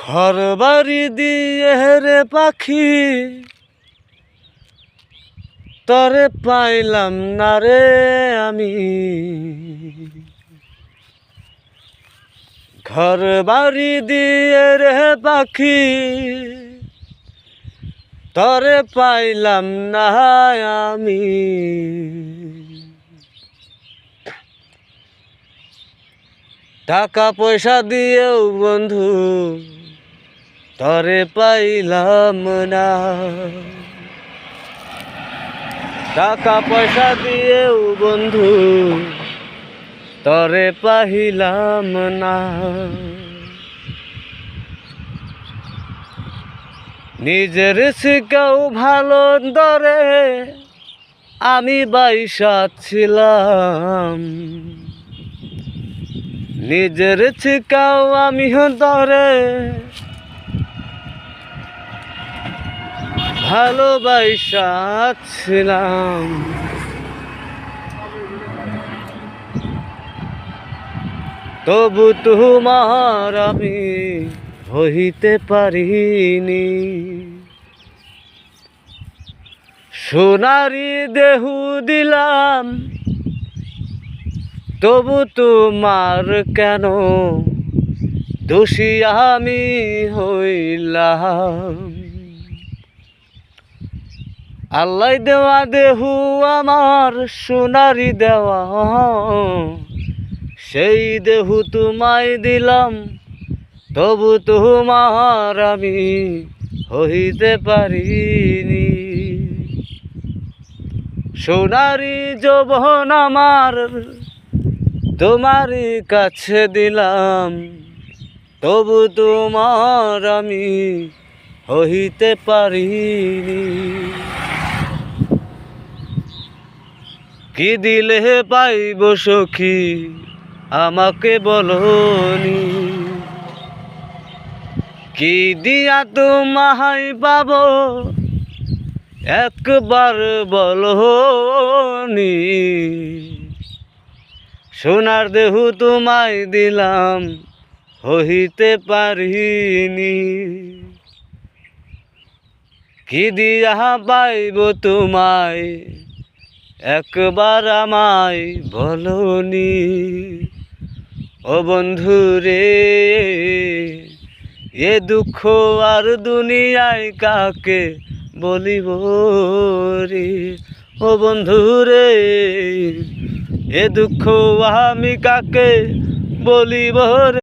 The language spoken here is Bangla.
ঘর বাড়ি দিয়ে রে পাখি তরে পাইলাম না রে আমি। ঘর বাড়ি দিয়ে রে পাখি তরে পাইলাম না আমি। টাকা পয়সা দিয়েও বন্ধু তরে পাইলাম না। টাকা পয়সা দিয়েও বন্ধু তরে পাইলাম না। নিজের শিকাও ভালো দরে আমি বাইসাচ্ছিলাম। নিজের শিকাও আমি দরে ভালোবাসাচ্ছিলাম। তবু তোমার আমি হইতে পারিনি। সোনারি দেহু দিলাম তবু তোমার কেন দোষী আমি হইলাম। আল্লাহ দেওয়া দেহু আমার সোনারি দেওয়া, সেই দেহু তোমায় দিলাম তবু তোমার আমি হইতে পারিনি। সোনারি যৌবন আমার তোমারই কাছে দিলাম তবু তোমার আমি হইতে পারিনি। কি দিলে পাইব সখী আমাকে বলনি, কি দিয়া তোমায় পাব একবার বলনি। সোনার দেহু তোমায় দিলাম হইতে পারিনি। কি দিয়া পাইব তোমায় একবার আমায় বলনি। ও বন্ধু রে এ দুঃখ আর দুনিয়ায় কাকে বলিব রে। ও বন্ধু রে এ দুঃখ আমি কাকে বলিব রে।